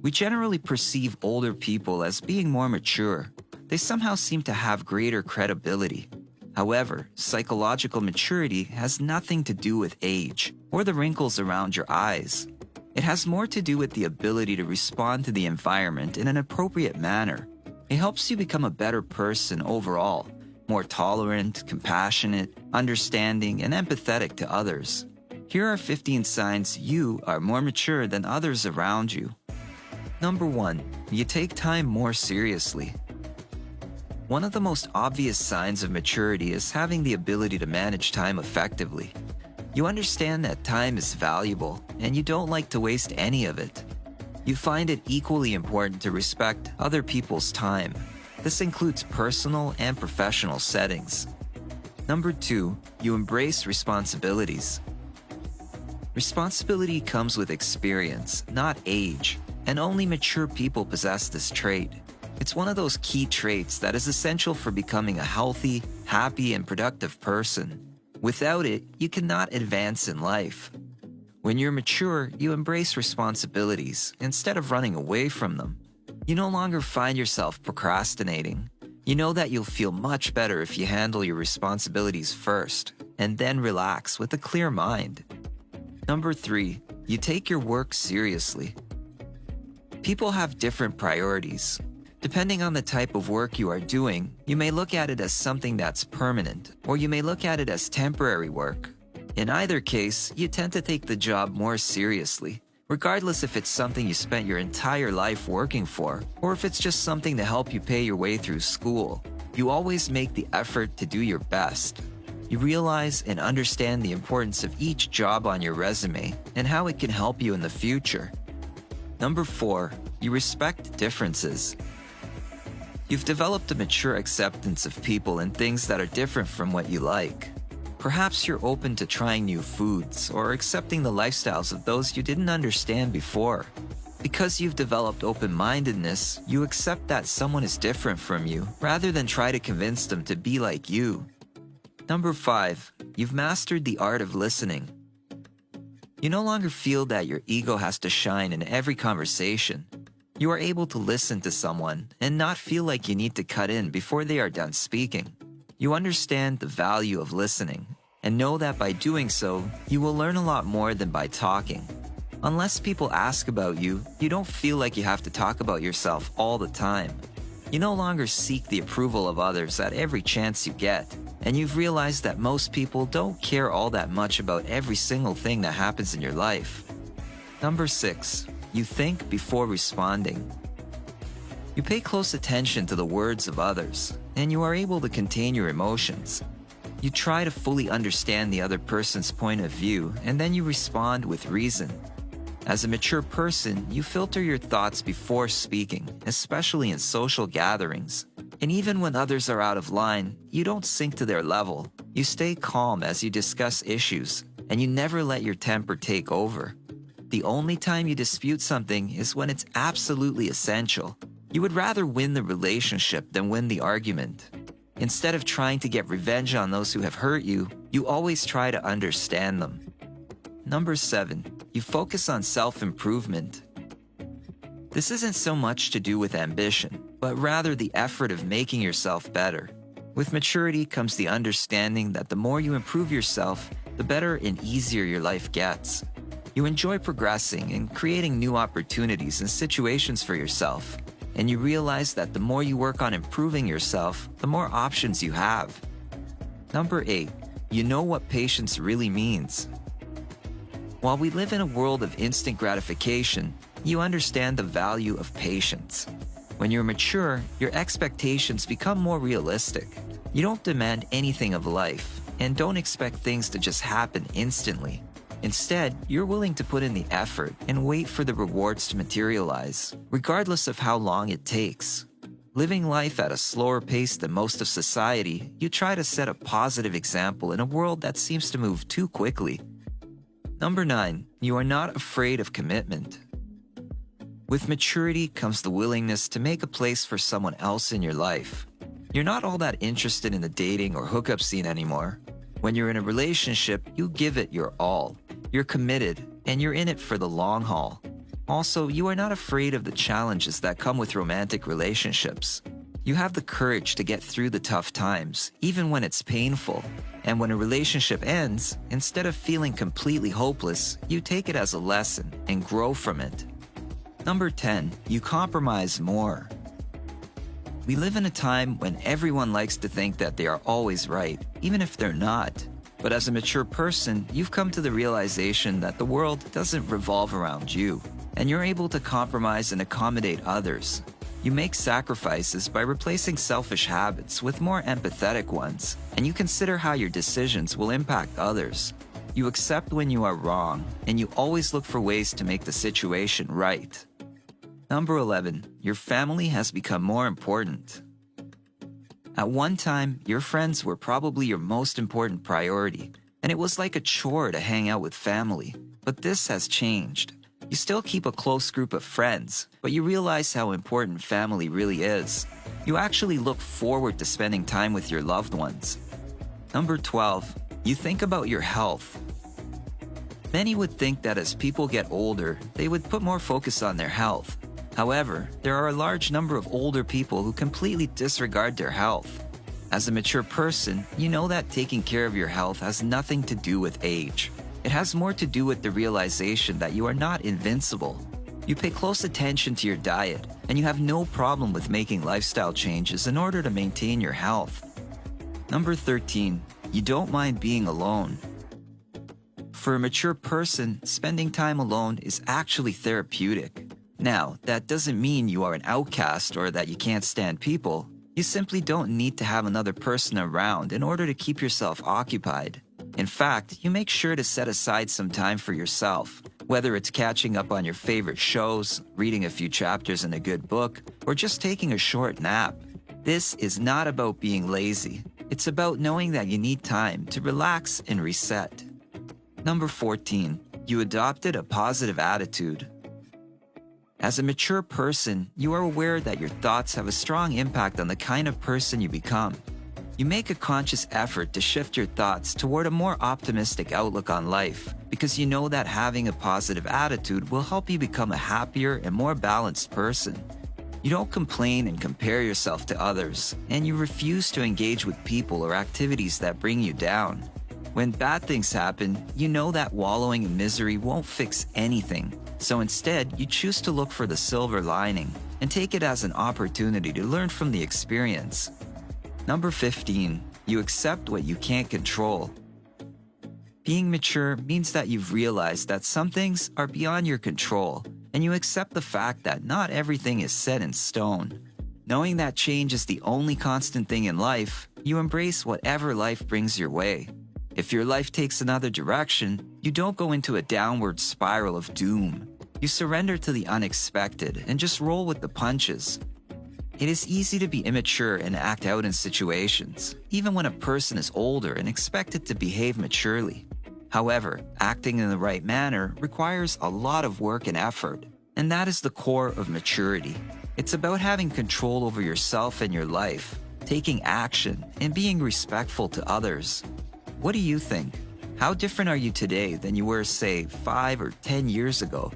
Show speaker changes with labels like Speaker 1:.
Speaker 1: We generally perceive older people as being more mature. They somehow seem to have greater credibility. However, psychological maturity has nothing to do with age or the wrinkles around your eyes. It has more to do with the ability to respond to the environment in an appropriate manner. It helps you become a better person overall, more tolerant, compassionate, understanding, and empathetic to others. Here are 15 signs you are more mature than others around you. Number 1. You take time more seriously. One of the most obvious signs of maturity is having the ability to manage time effectively. You understand that time is valuable, and you don't like to waste any of it. You find it equally important to respect other people's time. This includes personal and professional settings. Number 2. You embrace responsibilities. Responsibility comes with experience, not age, and only mature people possess this trait. It's one of those key traits that is essential for becoming a healthy, happy, and productive person. Without it, you cannot advance in life. When you're mature, you embrace responsibilities instead of running away from them. You no longer find yourself procrastinating. You know that you'll feel much better if you handle your responsibilities first, and then relax with a clear mind. Number 3. You take your work seriously. People have different priorities. Depending on the type of work you are doing, you may look at it as something that's permanent, or you may look at it as temporary work. In either case, you tend to take the job more seriously, regardless if it's something you spent your entire life working for, or if it's just something to help you pay your way through school. You always make the effort to do your best. You realize and understand the importance of each job on your resume and how it can help you in the future. Number 4. You respect differences. You've developed a mature acceptance of people and things that are different from what you like. Perhaps you're open to trying new foods or accepting the lifestyles of those you didn't understand before. Because you've developed open-mindedness, you accept that someone is different from you rather than try to convince them to be like you. Number 5. You've mastered the art of listening. You no longer feel that your ego has to shine in every conversation. You are able to listen to someone and not feel like you need to cut in before they are done speaking. You understand the value of listening and know that by doing so, you will learn a lot more than by talking. Unless people ask about you, you don't feel like you have to talk about yourself all the time. You no longer seek the approval of others at every chance you get, and you've realized that most people don't care all that much about every single thing that happens in your life. Number 6. You think before responding. You pay close attention to the words of others, and you are able to contain your emotions. You try to fully understand the other person's point of view, and then you respond with reason. As a mature person, you filter your thoughts before speaking, especially in social gatherings. And even when others are out of line, you don't sink to their level. You stay calm as you discuss issues, and you never let your temper take over. The only time you dispute something is when it's absolutely essential. You would rather win the relationship than win the argument. Instead of trying to get revenge on those who have hurt you, you always try to understand them. Number 7. You focus on self-improvement. This isn't so much to do with ambition, but rather the effort of making yourself better. With maturity comes the understanding that the more you improve yourself, the better and easier your life gets. You enjoy progressing and creating new opportunities and situations for yourself. And you realize that the more you work on improving yourself, the more options you have. Number 8. You know what patience really means. While we live in a world of instant gratification, you understand the value of patience. When you're mature, your expectations become more realistic. You don't demand anything of life, and don't expect things to just happen instantly. Instead, you're willing to put in the effort and wait for the rewards to materialize, regardless of how long it takes. Living life at a slower pace than most of society, you try to set a positive example in a world that seems to move too quickly. Number 9. You are not afraid of commitment. With maturity comes the willingness to make a place for someone else in your life. You're not all that interested in the dating or hookup scene anymore. When you're in a relationship, you give it your all. You're committed, and you're in it for the long haul. Also, you are not afraid of the challenges that come with romantic relationships. You have the courage to get through the tough times, even when it's painful. And when a relationship ends, instead of feeling completely hopeless, you take it as a lesson and grow from it. Number 10, you compromise more. We live in a time when everyone likes to think that they are always right, even if they're not. But as a mature person, you've come to the realization that the world doesn't revolve around you, and you're able to compromise and accommodate others. You make sacrifices by replacing selfish habits with more empathetic ones, and you consider how your decisions will impact others. You accept when you are wrong, and you always look for ways to make the situation right. Number 11, your family has become more important. At one time, your friends were probably your most important priority, and it was like a chore to hang out with family. But this has changed. You still keep a close group of friends, but you realize how important family really is. You actually look forward to spending time with your loved ones. Number 12, you think about your health. Many would think that as people get older, they would put more focus on their health. However, there are a large number of older people who completely disregard their health. As a mature person, you know that taking care of your health has nothing to do with age. It has more to do with the realization that you are not invincible. You pay close attention to your diet, and you have no problem with making lifestyle changes in order to maintain your health. Number 13, you don't mind being alone. For a mature person, spending time alone is actually therapeutic. Now, that doesn't mean you are an outcast or that you can't stand people. You simply don't need to have another person around in order to keep yourself occupied. In fact, you make sure to set aside some time for yourself, whether it's catching up on your favorite shows, reading a few chapters in a good book, or just taking a short nap. This is not about being lazy. It's about knowing that you need time to relax and reset. Number 14, you adopted a positive attitude. As a mature person, you are aware that your thoughts have a strong impact on the kind of person you become. You make a conscious effort to shift your thoughts toward a more optimistic outlook on life because you know that having a positive attitude will help you become a happier and more balanced person. You don't complain and compare yourself to others, and you refuse to engage with people or activities that bring you down. When bad things happen, you know that wallowing in misery won't fix anything. So instead, you choose to look for the silver lining and take it as an opportunity to learn from the experience. Number 15, you accept what you can't control. Being mature means that you've realized that some things are beyond your control, and you accept the fact that not everything is set in stone. Knowing that change is the only constant thing in life, you embrace whatever life brings your way. If your life takes another direction, you don't go into a downward spiral of doom. You surrender to the unexpected and just roll with the punches. It is easy to be immature and act out in situations, even when a person is older and expected to behave maturely. However, acting in the right manner requires a lot of work and effort, and that is the core of maturity. It's about having control over yourself and your life, taking action, and being respectful to others. What do you think? How different are you today than you were, say, 5 or 10 years ago?